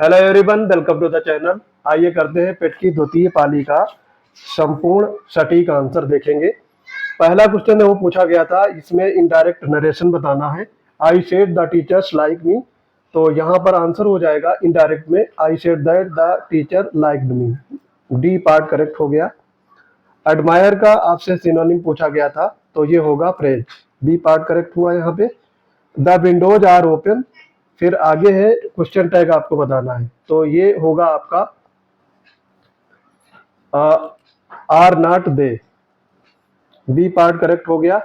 Hello everyone, welcome to the channel. आइए करते हैं पेट की द्वितीय पाली का संपूर्ण सटीक आंसर देखेंगे। पहला क्वेश्चन है वो पूछा गया था, इसमें इनडायरेक्ट नरेशन बताना है। I said the teachers like me, तो यहाँ पर आंसर हो जाएगा इनडायरेक्ट में I said that the teacher liked me. D part correct हो गया। एडमायर का आपसे सिनोनिम पूछा गया था, तो ये होगा प्रेज। बी पार्ट करेक्ट हुआ यहाँ पे। द विंडोज आर ओपन, फिर आगे है क्वेश्चन टैग आपको बताना है, तो ये होगा आपका are not they. B part correct हो गया।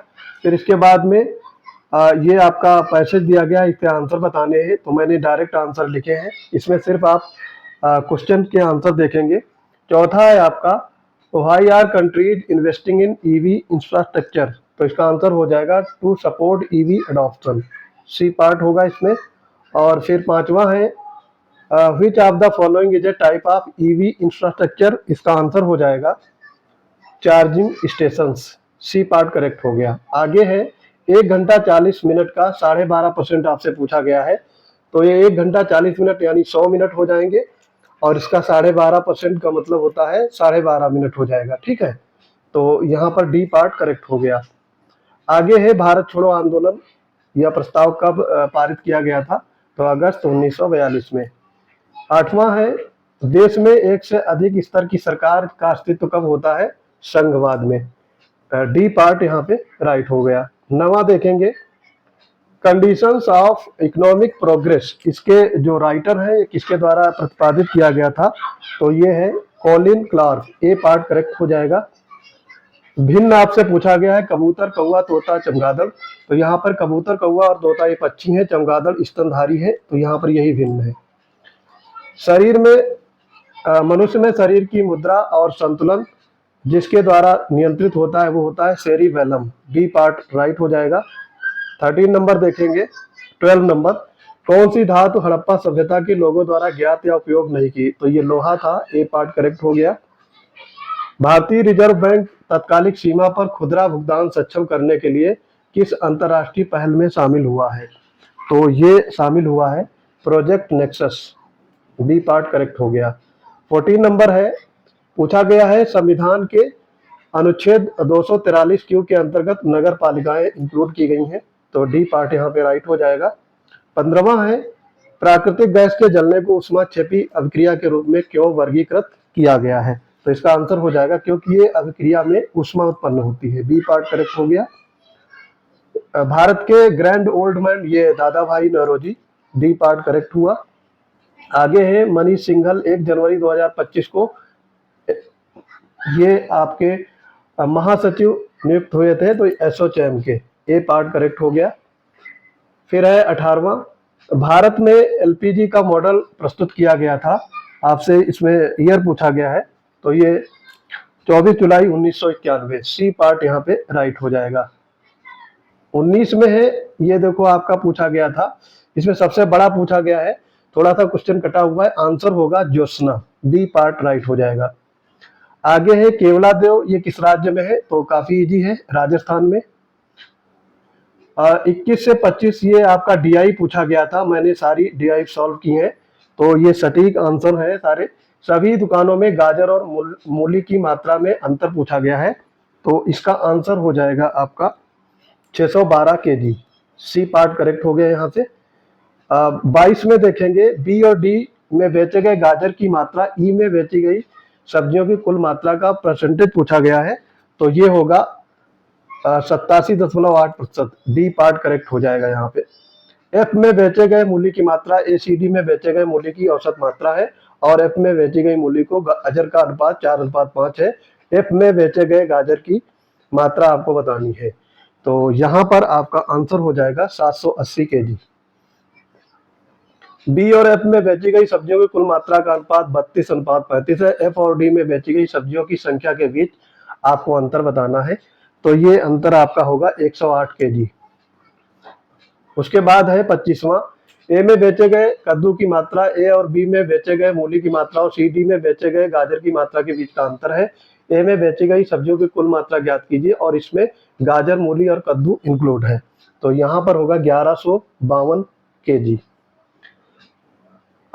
फिर इसके बाद में ये आपका पैसेज दिया गया, इस पे आंसर बताने हैं, तो मैंने डायरेक्ट आंसर लिखे हैं। इसमें सिर्फ आप क्वेश्चन के आंसर देखेंगे। चौथा है आपका why are countries investing in EV infrastructure, तो इसका आंसर हो जाएगा to support EV adoption. C part होगा इसमें। और फिर पांचवा है which of the following is a type of EV infrastructure, इसका आंसर हो जाएगा charging stations. C part correct हो गया। आगे है 1 घंटा 40 मिनट का 12.5% आपसे पूछा गया है, तो ये 1 घंटा 40 मिनट यानी 100 मिनट हो जाएंगे, और इसका 12.5% का मतलब होता है 12.5 मिनट हो जाएगा। ठीक है, तो यहाँ पर डी पार्ट करेक्ट हो गया। आगे है भारत छोड़ो आंदोलन, यह प्रस्ताव कब पारित किया गया था, तो अगस्त 1942 में। आठवां है देश में एक से अधिक स्तर की सरकार का अस्तित्व कब होता है, संघवाद में। डी पार्ट यहाँ पे राइट हो गया। नवा देखेंगे कंडीशंस ऑफ इकोनॉमिक प्रोग्रेस, इसके जो राइटर हैं किसके द्वारा प्रतिपादित किया गया था, तो ये है कॉलिन क्लार्क। ए पार्ट करेक्ट हो जाएगा। भिन्न आपसे पूछा गया है कबूतर कौवा तोता चमगादड़, तो यहाँ पर कबूतर कौवा और तोता ये पक्षी है, चमगादड़ स्तनधारी है, तो यहाँ पर यही भिन्न है। शरीर में मनुष्य में शरीर की मुद्रा और संतुलन जिसके द्वारा नियंत्रित होता है वो होता है सेरिबेलम। बी पार्ट राइट हो जाएगा। 13 नंबर देखेंगे। 12 नंबर कौन सी धातु हड़प्पा सभ्यता के लोगों द्वारा ज्ञात या उपयोग नहीं की, तो ये लोहा था। ए पार्ट करेक्ट हो गया। भारतीय रिजर्व बैंक तत्कालिक सीमा पर खुदरा भुगतान सक्षम करने के लिए किस अंतर्राष्ट्रीय पहल में शामिल हुआ है, तो ये शामिल हुआ है project Nexus. B part correct हो गया। 14 नंबर है पूछा गया है संविधान के अनुच्छेद 243 क्यू के अंतर्गत नगर पालिकाएं इंक्लूड की गई हैं, तो डी पार्ट यहाँ पे राइट हो जाएगा। 15वां है प्राकृतिक गैस के जलने को ऊष्माक्षेपी अभिक्रिया के रूप में क्यों वर्गीकृत किया गया है, तो इसका आंसर हो जाएगा क्योंकि ये अभिक्रिया में ऊष्मा उत्पन्न होती है। बी पार्ट करेक्ट हो गया। भारत के ग्रैंड ओल्ड मैन ये दादा भाई नौरोजी। डी पार्ट करेक्ट हुआ। आगे है मनीष सिंघल 1 जनवरी 2025 को ये आपके महासचिव नियुक्त हुए थे, तो एसोचैम के। ए पार्ट करेक्ट हो गया। फिर है 18वां भारत में एलपीजी का मॉडल प्रस्तुत किया गया था, आपसे इसमें ईयर पूछा गया है, तो ये 24 जुलाई 1991। सी पार्ट यहाँ पे राइट हो जाएगा। 19 में है ये देखो आपका पूछा गया था, इसमें सबसे बड़ा पूछा गया है, थोड़ा सा क्वेश्चन कटा हुआ है, आंसर होगा ज्योत्सना। बी पार्ट राइट हो जाएगा। आगे है केवला देव, ये किस राज्य में है, तो काफी इजी है, राजस्थान में। 21 से 25 ये आपका डीआई पूछा गया था, मैंने सारी डीआई सॉल्व की है, तो ये सटीक आंसर है सारे। सभी दुकानों में गाजर और मूली की मात्रा में अंतर पूछा गया है, तो इसका आंसर हो जाएगा आपका 612 केजी। सी पार्ट करेक्ट हो गया यहाँ से। 22 में देखेंगे बी और डी में बेचे गए गाजर की मात्रा ई में बेची गई सब्जियों की कुल मात्रा का परसेंटेज पूछा गया है, तो ये होगा 87.8%। डी पार्ट करेक्ट हो जाएगा यहाँ पे। एफ में बेचे गए मूली की मात्रा ए सी डी में बेचे गए मूली की औसत मात्रा है, और एफ में बेची गई मूली को गाजर का अनुपात 4:5 है। एफ में बेचे गए गाजर की मात्रा आपको बतानी है, तो यहाँ पर आपका आंसर हो जाएगा 780 केजी। बी और एफ में बेची गई सब्जियों की कुल मात्रा का अनुपात 32:35 है। एफ और डी में बेची गई सब्जियों की संख्या के बीच आपको अंतर बताना है, तो ये अंतर आपका होगा 108 केजी। उसके बाद है 25वां ए में बेचे गए कद्दू की मात्रा ए और बी में बेचे गए मूली की मात्रा और सी डी में बेचे गए गाजर की मात्रा के बीच का अंतर है। ए में बेची गई सब्जियों की कुल मात्रा ज्ञात कीजिए और इसमें गाजर मूली और कद्दू इंक्लूड है, तो यहाँ पर होगा 1152 केजी।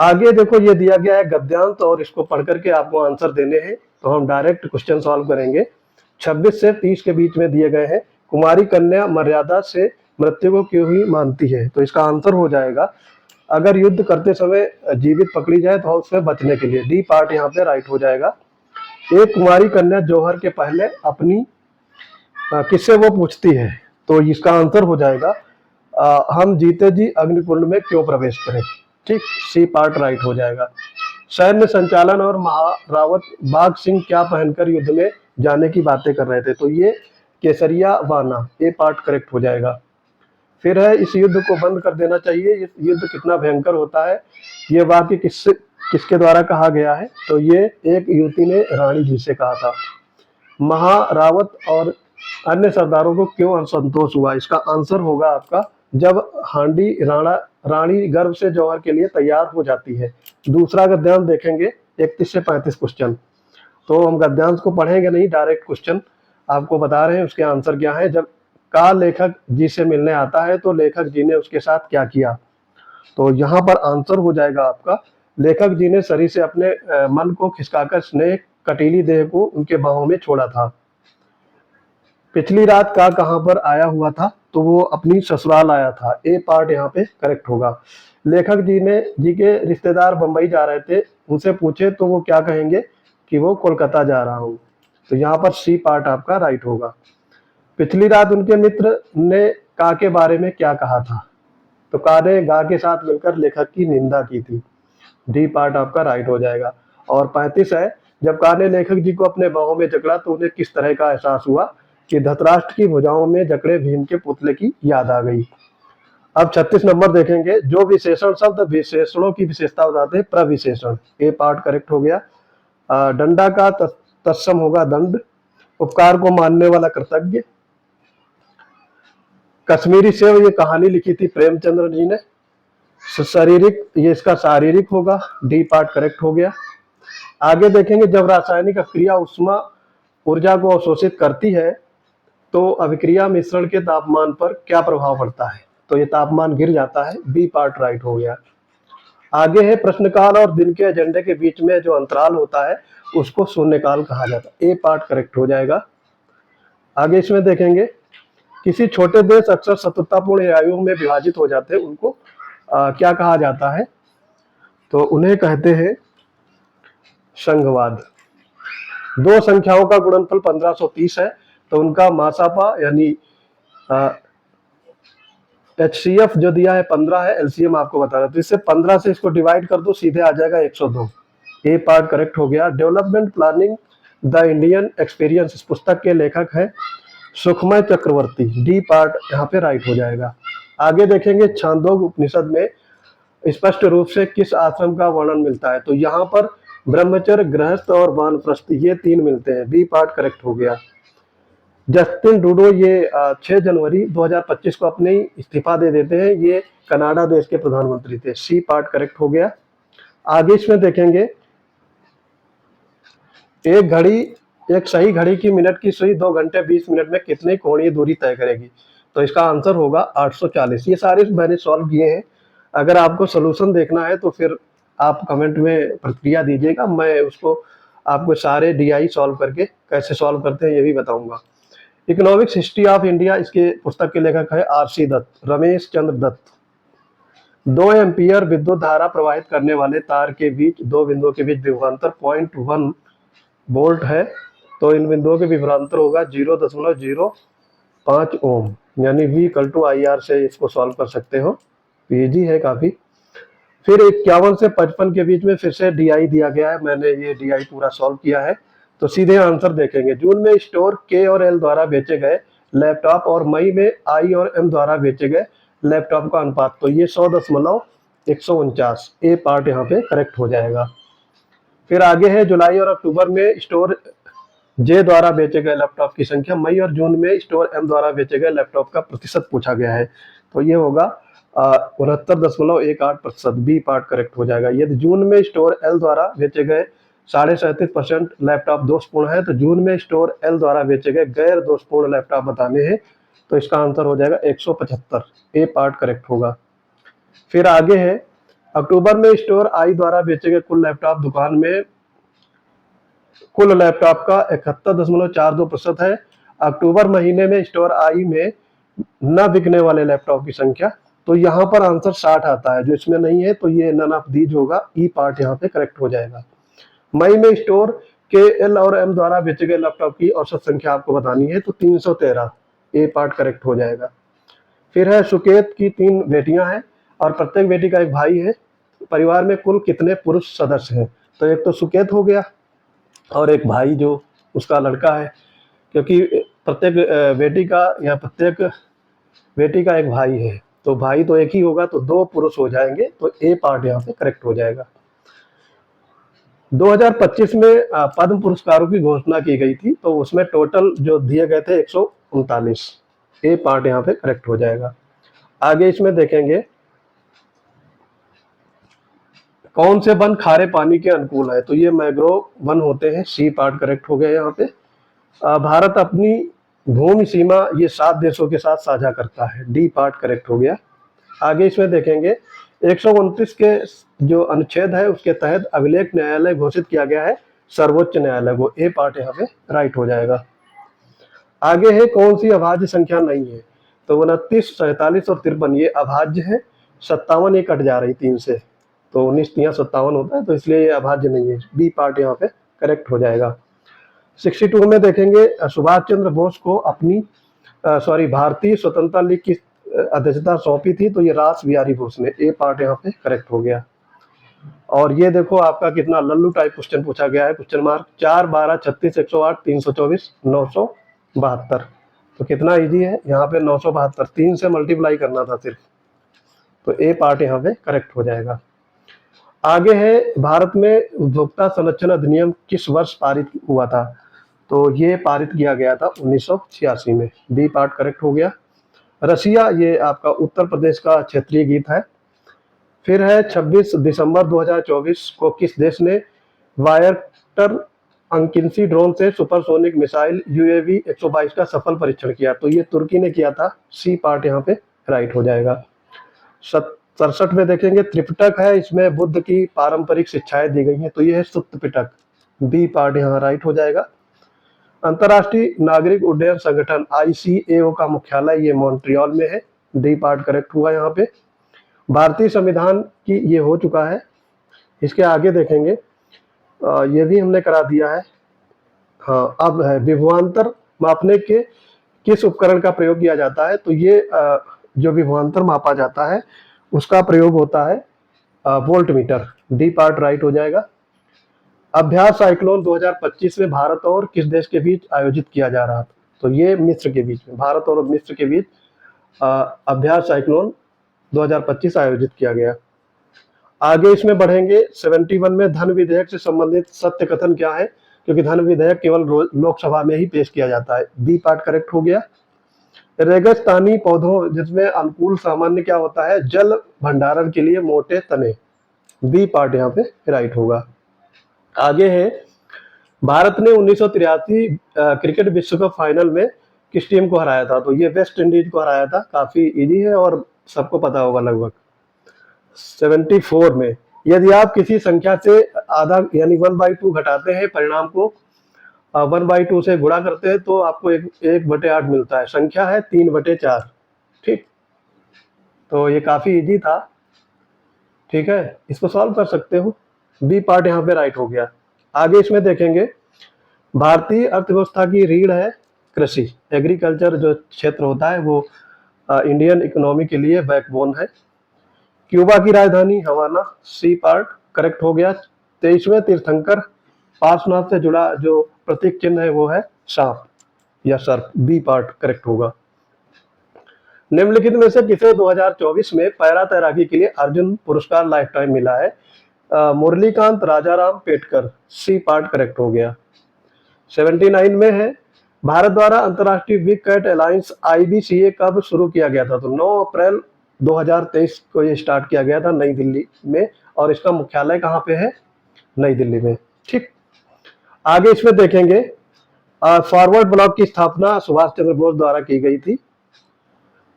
आगे देखो ये दिया गया है गद्यांश और इसको पढ़ करके आपको आंसर देने हैं। तो हम डायरेक्ट क्वेश्चन सॉल्व करेंगे। 26 से 30 के बीच में दिए गए हैं। कुमारी कन्या मर्यादा से मृत्यु को क्यों ही मानती है? तो इसका आंसर हो जाएगा अगर युद्ध करते समय जीवित पकड़ी जाए तो उसमें बचने के लिए। डी पार्ट यहाँ पे राइट हो जाएगा। एक कुमारी कन्या जौहर के पहले अपनी किससे वो पूछती है? तो इसका आंसर हो जाएगा हम जीते जी अग्निकुंड में क्यों प्रवेश करें। ठीक, सी पार्ट राइट हो जाएगा। सैन्य संचालन और महारावत बाघ सिंह क्या पहनकर युद्ध में जाने की बातें कर रहे थे? तो ये केसरिया वाना, ए पार्ट करेक्ट हो जाएगा। फिर है इस युद्ध को बंद कर देना चाहिए, ये युद्ध कितना भयंकर होता है, ये वाक्य किसके द्वारा कहा गया है? तो ये एक युवती ने रानी जी से कहा था। महारावत और अन्य सरदारों को क्यों असंतोष हुआ? इसका आंसर होगा आपका जब हांडी रानी गर्भ से जौहर के लिए तैयार हो जाती है। दूसरा गद्यांश देखेंगे 31 से 35 क्वेश्चन। तो हम गद्यांश को पढ़ेंगे नहीं, डायरेक्ट क्वेश्चन आपको बता रहे हैं उसके आंसर क्या है। जब का लेखक जी से मिलने आता है तो लेखक जी ने उसके साथ क्या किया? तो यहाँ पर आंसर हो जाएगा आपका लेखक जी ने शरीर से अपने मन को खिसकाकर स्नेह कटीली देह को उनके बाहों में छोड़ा था। पिछली रात का कहां पर आया हुआ था? तो वो अपनी ससुराल आया था। ए पार्ट यहाँ पे करेक्ट होगा। लेखक जी के रिश्तेदार बंबई जा रहे थे, उनसे पूछे तो वो क्या कहेंगे कि वो कोलकाता जा रहा हूँ। तो यहाँ पर सी पार्ट आपका राइट होगा। पिछली रात उनके मित्र ने का के बारे में क्या कहा था? तो का ने गा के साथ मिलकर लेखक की निंदा की थी। डी पार्ट आपका राइट हो जाएगा। और 35 है जब का ने लेखक जी को अपने बाहों में जकड़ा तो उन्हें किस तरह का एहसास हुआ? कि धृतराष्ट्र की भुजाओं में जकड़े भीम के पुतले की याद आ गई। अब 36 नंबर देखेंगे। जो विशेषण शब्द विशेषणों की विशेषता बताते हैं प्रविशेषण। ए पार्ट करेक्ट हो गया। डंडा का तत्सम होगा दंड। उपकार को मानने वाला कृतज्ञ। कश्मीरी सेव ये कहानी लिखी थी प्रेमचंद्र जी ने। शारीरिक ये इसका शारीरिक होगा। डी पार्ट करेक्ट हो गया। आगे देखेंगे जब रासायनिक अभिक्रिया उष्मा ऊर्जा को अवशोषित करती है तो अभिक्रिया मिश्रण के तापमान पर क्या प्रभाव पड़ता है? तो ये तापमान गिर जाता है। बी पार्ट राइट हो गया। आगे है प्रश्नकाल और दिन के एजेंडे के बीच में जो अंतराल होता है उसको शून्यकाल कहा जाता है। ए पार्ट करेक्ट हो जाएगा। आगे इसमें देखेंगे किसी छोटे देश अक्सर शत्रुतापूर्ण आयुओं में विभाजित हो जाते हैं, उनको क्या कहा जाता है? तो उन्हें कहते हैं संघवाद। दो संख्याओं का गुणनफल 1530 है तो उनका मासापा यानी HCF जो दिया है 15 है, एलसीएम आपको बता रहा। तो इससे 15 से इसको डिवाइड कर दो, सीधे आ जाएगा 102। ए पार्ट करेक्ट हो गया। Development planning the Indian experience, इस पुस्तक के लेखक है सुखमय चक्रवर्ती। डी पार्ट यहाँ पे राइट हो जाएगा। आगे देखेंगे छांदोग्य उपनिषद में स्पष्ट रूप से किस आश्रम का वर्णन मिलता है? तो यहाँ पर ब्रह्मचर्य, गृहस्थ और वानप्रस्थ ये तीन मिलते हैं। बी पार्ट करेक्ट हो गया। जस्टिन ट्रूडो ये 6 जनवरी 2025 को अपने इस्तीफा दे देते हैं। ये कनाडा देश के प्रधानमंत्री थे। सी पार्ट करेक्ट हो गया। आगे इसमें देखेंगे एक सही घड़ी की मिनट की सुई 2 घंटे 20 मिनट में कितनी कोणीय दूरी तय करेगी? तो इसका आंसर होगा 840। ये सारे मैंने सॉल्व किए हैं। अगर आपको सोल्यूशन देखना है तो फिर आप कमेंट में प्रतिक्रिया दीजिएगा, मैं उसको आपको सारे DI सॉल्व करके कैसे सॉल्व करते हैं ये भी बताऊंगा। इकोनॉमिक्स हिस्ट्री ऑफ इंडिया, इसके पुस्तक के लेखक है RC दत्त, रमेश चंद्र दत्त। 2 एम्पियर विद्युत धारा प्रवाहित करने वाले तार के बीच दो बिंदुओं के बीच विभवांतर 0.1 वोल्ट है तो इन बिंदुओं के विभवांतर होगा 0.05 ओम, यानी V = IR से इसको सॉल्व कर सकते हो। इजी है काफी। फिर 51 से 55 के बीच में फिर से DI दिया गया है, मैंने ये DI पूरा सॉल्व किया है। तो सीधे आंसर देखेंगे। जून में स्टोर K और L द्वारा बेचे गए लैपटॉप और मई में I और M द्वारा बेचे गए लैपटॉप का अनुपात, तो ये 100.149। ए पार्ट यहाँ पे करेक्ट हो जाएगा। फिर आगे है जुलाई और अक्टूबर में स्टोर J द्वारा बेचे गए लैपटॉप की संख्या, मई और जून में स्टोर M द्वारा बेचे गए लैपटॉप का प्रतिशत पूछा गया है। तो ये होगा 69.18%। बी पार्ट करेक्ट हो जाएगा। यदि जून में स्टोर L द्वारा बेचे गए 37.5% लैपटॉप दोषपूर्ण है तो जून में स्टोर L द्वारा बेचे गए गैर दोषपूर्ण लैपटॉप बताने हैं, तो इसका आंसर हो जाएगा 175। ए पार्ट करेक्ट होगा। फिर आगे है अक्टूबर में स्टोर आई द्वारा बेचे गए कुल लैपटॉप दुकान में कुल लैपटॉप का 71.42% है। अक्टूबर महीने में स्टोर आई में न बिकने वाले लैपटॉप की संख्या, तो यहाँ पर आंसर 60 आता है, जो इसमें नहीं है तो ये नन ऑफ दीज होगा, ई पार्ट यहाँ पे करेक्ट हो जाएगा। मई में स्टोर के एल और एम द्वारा बेचे गए लैपटॉप की औसत संख्या आपको बतानी है, तो 313, ए पार्ट करेक्ट हो जाएगा। फिर है सुकेत की 3 बेटियां हैं और प्रत्येक बेटी का एक भाई है, परिवार में कुल कितने पुरुष सदस्य हैं? तो एक तो सुकेत हो गया और एक भाई जो उसका लड़का है, क्योंकि प्रत्येक बेटी का या प्रत्येक बेटी का एक भाई है, तो भाई तो एक ही होगा, तो 2 पुरुष हो जाएंगे, तो ए पार्ट यहाँ पे करेक्ट हो जाएगा। 2025 में पद्म पुरस्कारों की घोषणा की गई थी, तो उसमें टोटल जो दिए गए थे 139, ए पार्ट यहाँ पे करेक्ट हो जाएगा। आगे इसमें देखेंगे कौन से वन खारे पानी के अनुकूल है, तो ये मैंग्रोव वन होते हैं, सी पार्ट करेक्ट हो गया यहाँ पे। भारत अपनी भूमि सीमा ये 7 देशों के साथ साझा करता है, डी पार्ट करेक्ट हो गया। आगे इसमें देखेंगे 129 के जो अनुच्छेद है उसके तहत अभिलेख न्यायालय घोषित किया गया है सर्वोच्च न्यायालय को, ए पार्ट यहाँ पे राइट हो जाएगा। आगे है कौन सी अभाज्य संख्या नहीं है, तो 29, 47 और 53 ये अभाज्य है, 57 ये कट जा रही 3 से, तो 19 3 57 होता है, तो इसलिए ये अभाज्य नहीं है, बी पार्ट यहाँ पे करेक्ट हो जाएगा। 62 में देखेंगे सुभाष चंद्र बोस को अपनी भारतीय स्वतंत्रता लीग की अध्यक्षता सौंपी थी, तो ये रास बिहारी बोस ने, ए पार्ट यहाँ पे करेक्ट हो गया। और ये देखो आपका कितना लल्लू टाइप क्वेश्चन पूछा गया है, क्वेश्चन मार्क 4, 12, 36, 108, 324, 972, तो कितना इजी है यहाँ पे 972, 3 से मल्टीप्लाई करना था सिर्फ, तो ए पार्ट यहाँ पे करेक्ट हो जाएगा। आगे है भारत में उपभोक्ता संरक्षण अधिनियम किस वर्ष पारित हुआ था, तो ये पारित किया गया था 1986 में, बी पार्ट करेक्ट हो गया। रसिया ये आपका उत्तर प्रदेश का क्षेत्रीय गीत है। फिर है 26 दिसंबर 2024 को किस देश ने वायरटर अंकिंसी ड्रोन से सुपरसोनिक मिसाइल यूएवी 122 का सफल परीक्षण किया, तो ये तुर्की ने किया था, सी पार्ट यहाँ पे राइट हो जाएगा। 67 में देखेंगे त्रिपिटक है, इसमें बुद्ध की पारंपरिक शिक्षाएं दी गई हैं, तो ये है सुत्त पिटक, बी पार्ट यहाँ राइट हो जाएगा। अंतर्राष्ट्रीय नागरिक उड्डयन संगठन ICAO का मुख्यालय ये मॉन्ट्रियल में है, डी पार्ट करेक्ट हुआ यहाँ पे। भारतीय संविधान की ये हो चुका है। इसके आगे देखेंगे ये भी हमने करा दिया है। हाँ, अब है विभवांतर मापने के किस उपकरण का प्रयोग किया जाता है, तो ये जो विभवांतर मापा जाता है उसका प्रयोग होता है volt meter, D part right हो जाएगा। अभ्यास साइक्लोन 2025 में भारत और किस देश के बीच आयोजित किया जा रहा था, तो ये मिस्र के बीच में, भारत और मिस्र के बीच अभ्यास साइक्लोन 2025 आयोजित किया गया। आगे इसमें बढ़ेंगे 71 में धन विधेयक से संबंधित सत्य कथन क्या है, क्योंकि धन विधेयक केवल लोकसभा में ही पेश किया जाता है, बी पार्ट करेक्ट हो गया। रेगिस्तानी पौधों जिसमें अनुकूल सामान्य क्या होता है, जल भंडारण के लिए मोटे तने, बी पार्ट यहाँ पे राइट होगा। आगे है भारत ने 1983 क्रिकेट विश्व कप फाइनल में किस टीम को हराया था, तो ये वेस्ट इंडीज को हराया था, काफी इजी है और सबको पता होगा लगभग। 74 में यदि आप किसी संख्या से आधा यानी 1/2 घटाते हैं, परिणाम को 1/2 से गुणा करते हैं, तो आपको 1/8 मिलता है, संख्या है 3/4, ठीक, तो ये काफी इजी था, ठीक है, इसको सॉल्व कर सकते हो, बी पार्ट यहाँ पे राइट हो गया। आगे इसमें देखेंगे भारतीय अर्थव्यवस्था की रीढ़ है कृषि, एग्रीकल्चर जो क्षेत्र होता है वो इंडियन इकोनॉमी के लिए बैकबोन है। क्यूबा की राजधानी हवाना, सी पार्ट करेक्ट हो गया। 23वें तीर्थंकर पार्श्वनाथ से जुड़ा जो प्रतीक चिन्ह है वो है सांप या सर्प, बी पार्ट करेक्ट होगा। निम्नलिखित में से किसे 2024 में पैरा तैराकी के लिए अर्जुन पुरस्कार लाइफ टाइम मिला है, Murlikant Rajaram Petkar, C part correct हो गया। 79 में है भारत द्वारा अंतर्राष्ट्रीय बिग कैट अलायंस IBCA कब शुरू किया गया था, तो 9 अप्रैल 2023 को ये स्टार्ट किया गया था नई दिल्ली में, और इसका मुख्यालय कहाँ पे है, नई दिल्ली में, ठीक। आगे इसमें देखेंगे फॉरवर्ड ब्लॉक की स्थापना सुभाष चंद्र बोस द्वारा की गई थी,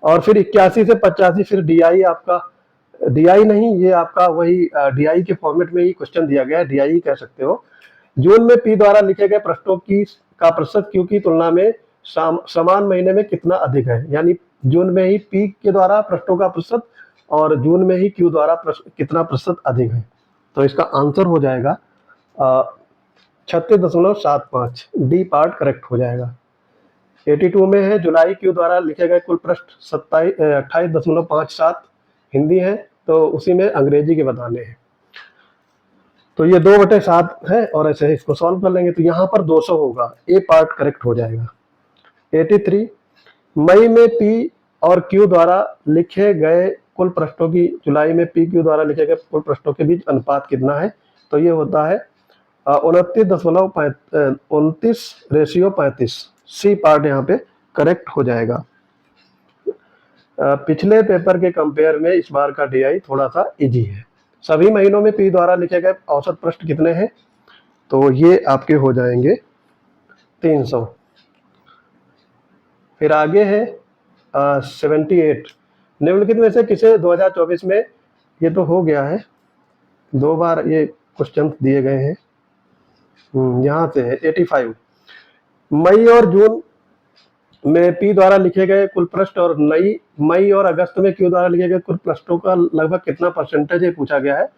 और फिर 81 से 85 फिर DI आपका डीआई नहीं, ये आपका वही डीआई के फॉर्मेट में ही क्वेश्चन दिया गया है, डीआई कह सकते हो। जून में पी द्वारा लिखे गए पृष्ठों की का प्रतिशत क्यू की तुलना में समान महीने में कितना अधिक है, यानी जून में ही पी के द्वारा पृष्ठों का प्रतिशत और जून में ही क्यू द्वारा कितना प्रतिशत अधिक है। तो इसका आंसर हो जाएगा 36.75, डी पार्ट करेक्ट हो जाएगा। 82 में है जुलाई क्यू द्वारा लिखे गए कुल पृष्ठ 28.57 हिंदी है, तो उसी में अंग्रेजी के बताने हैं। तो ये 2/7 है और ऐसे इसको सॉल्व कर लेंगे तो यहाँ पर 200 होगा, ए पार्ट करेक्ट हो जाएगा। 83 मई में पी और क्यू द्वारा लिखे गए कुल पृष्ठों की जुलाई में पी क्यू द्वारा लिखे गए कुल पृष्ठों के बीच अनुपात कितना है, तो ये होता है 29.29:35, सी पार्ट यहाँ पे करेक्ट हो जाएगा। पिछले पेपर के कंपेयर में इस बार का डीआई थोड़ा सा इजी है। सभी महीनों में पी द्वारा लिखे गए औसत पृष्ठ कितने हैं, तो ये आपके हो जाएंगे 300। फिर आगे है 78 निम्नलिखित में से किसे 2024 में, ये तो हो गया है, 2 बार ये क्वेश्चन दिए गए हैं। यहाँ से है 85 मई और जून में पी द्वारा लिखे गए कुल पृष्ठ और मई और अगस्त में क्यू द्वारा लिखे गए कुल पृष्ठों का लगभग कितना परसेंटेज है पूछा गया है,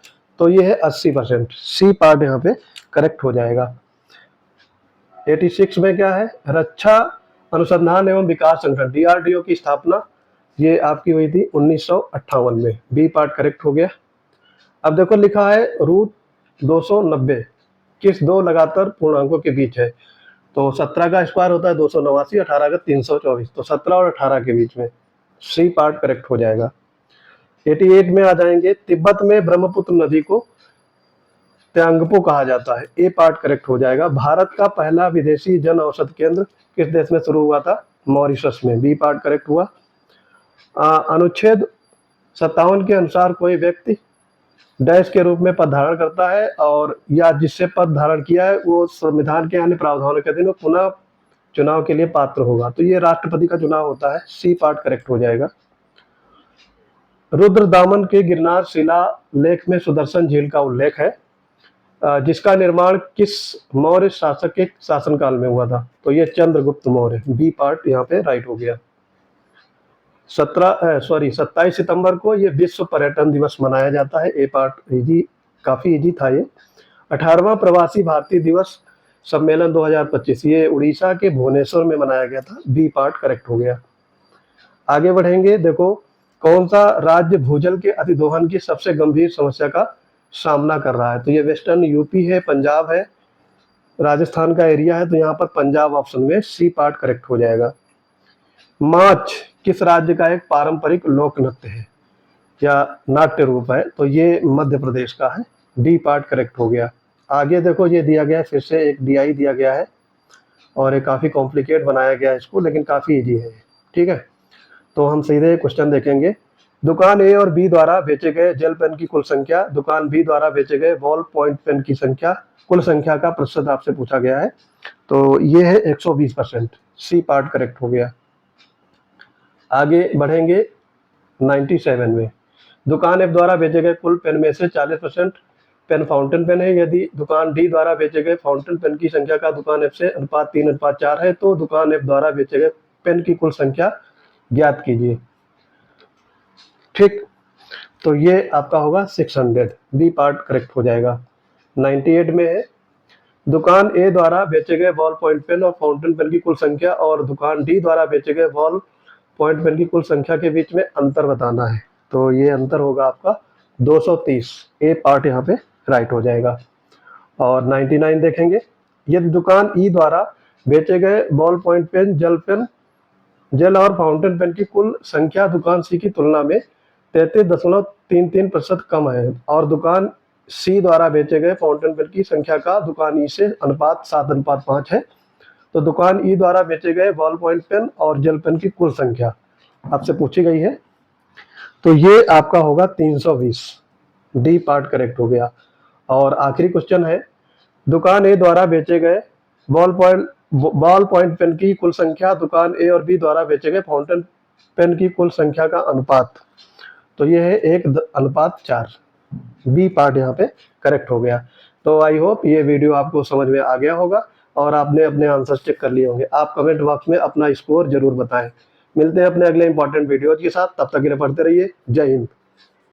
तो ये है 80%, सी पार्ट यहाँ पे करेक्ट हो जाएगा। 86 में क्या है, रक्षा अनुसंधान एवं विकास संगठन डीआरडीओ की स्थापना ये आपकी हुई थी 1958 में, बी पार्ट करेक्ट हो गया। अब देखो लिखा है रूट 290 किस दो लगातार पूर्णांकों के बीच है, तो 17 का स्क्वायर होता है 289, 18 का 324, तो 17 और 18 के बीच में, सी पार्ट करेक्ट हो जाएगा। 88 में आ जाएंगे, तिब्बत में ब्रह्मपुत्र नदी को त्यांगपो कहा जाता है, ए पार्ट करेक्ट हो जाएगा। भारत का पहला विदेशी जन औषधि केंद्र किस देश में शुरू हुआ था, मॉरिशस में, बी पार्ट करेक्ट हुआ। अनुच्छेद 57 के अनुसार कोई व्यक्ति डैश के रूप में पद धारण करता है और या जिससे पद धारण किया है वो संविधान के अन्य प्रावधानों के अधीन वो पुनः चुनाव के लिए पात्र होगा, तो ये राष्ट्रपति का चुनाव होता है, सी पार्ट करेक्ट हो जाएगा। रुद्रदामन के गिरनार शिला लेख में सुदर्शन झील का उल्लेख है, जिसका निर्माण किस मौर्य शासक के शासनकाल में हुआ था, तो ये चंद्रगुप्त मौर्य, बी पार्ट यहाँ पे राइट हो गया। 27 सितंबर को ये विश्व पर्यटन दिवस मनाया जाता है, ए पार्ट इजी, काफी इजी था ये। 18वां प्रवासी भारतीय दिवस सम्मेलन 2025 ये उड़ीसा के भुवनेश्वर में मनाया गया था, बी पार्ट करेक्ट हो गया। आगे बढ़ेंगे, देखो कौन सा राज्य भूजल के अतिदोहन की सबसे गंभीर समस्या का सामना कर रहा है, तो ये वेस्टर्न यूपी है, पंजाब है, राजस्थान का एरिया है, तो यहाँ पर पंजाब ऑप्शन में, सी पार्ट करेक्ट हो जाएगा। माच किस राज्य का एक पारंपरिक लोक नृत्य है या नाट्य रूप है, तो ये मध्य प्रदेश का है, डी पार्ट करेक्ट हो गया। आगे देखो ये दिया गया है, फिर से एक डीआई दिया गया है और ये काफ़ी कॉम्प्लिकेट बनाया गया है इसको, लेकिन काफ़ी इजी है, ठीक है। तो हम सीधे क्वेश्चन देखेंगे। दुकान ए और बी द्वारा बेचे गए जेल पेन की कुल संख्या, दुकान बी द्वारा बेचे गए बॉल पॉइंट पेन की संख्या, कुल संख्या का प्रतिशत आपसे पूछा गया है, तो ये है 120%, सी पार्ट करेक्ट हो गया। आगे बढ़ेंगे 97 में, दुकान एफ द्वारा बेचे गए कुल पेन में से 40% पेन फाउंटेन पेन है, यदि दुकान डी द्वारा बेचे गए फाउंटेन पेन की संख्या का दुकान एफ से अनुपात 3:4 है, तो दुकान एफ द्वारा बेचे गए पेन की कुल संख्या ज्ञात कीजिए, ठीक। तो ये आपका होगा 600, बी पार्ट करेक्ट हो जाएगा। 98 में है, दुकान ए द्वारा बेचे गए बॉल पॉइंट पेन और फाउंटेन पेन की कुल संख्या और दुकान डी द्वारा बेचे गए बॉल पॉइंट पेन की कुल संख्या के बीच में अंतर बताना है, तो ये अंतर होगा आपका 230, ए पार्ट यहाँ पे राइट हो जाएगा। और 99 देखेंगे, यदि दुकान ई द्वारा बेचे गए बॉल पॉइंट पेन, जेल और फाउंटेन पेन की कुल संख्या दुकान सी की तुलना में 33.33% कम है और दुकान सी द्वारा बेचे गए फाउंटेन पेन की संख्या का दुकान ई से अनुपात 7:5 है, तो दुकान ई द्वारा बेचे गए बॉल पॉइंट पेन और जेल पेन की कुल संख्या आपसे पूछी गई है, तो ये आपका होगा 320, डी पार्ट करेक्ट हो गया। और आखिरी क्वेश्चन है, दुकान ए द्वारा बेचे गए बॉल पॉइंट पेन की कुल संख्या दुकान ए और बी द्वारा बेचे गए फाउंटेन पेन की कुल संख्या का अनुपात, तो ये है 1:4। बी पार्ट यहाँ पे करेक्ट हो गया। तो आई होप ये वीडियो आपको समझ में आ गया होगा और आपने अपने आंसर चेक कर लिए होंगे। आप कमेंट बॉक्स में अपना स्कोर जरूर बताएं। मिलते हैं अपने अगले इंपॉर्टेंट वीडियो के साथ, तब तक के लिए पढ़ते रहिए। जय हिंद।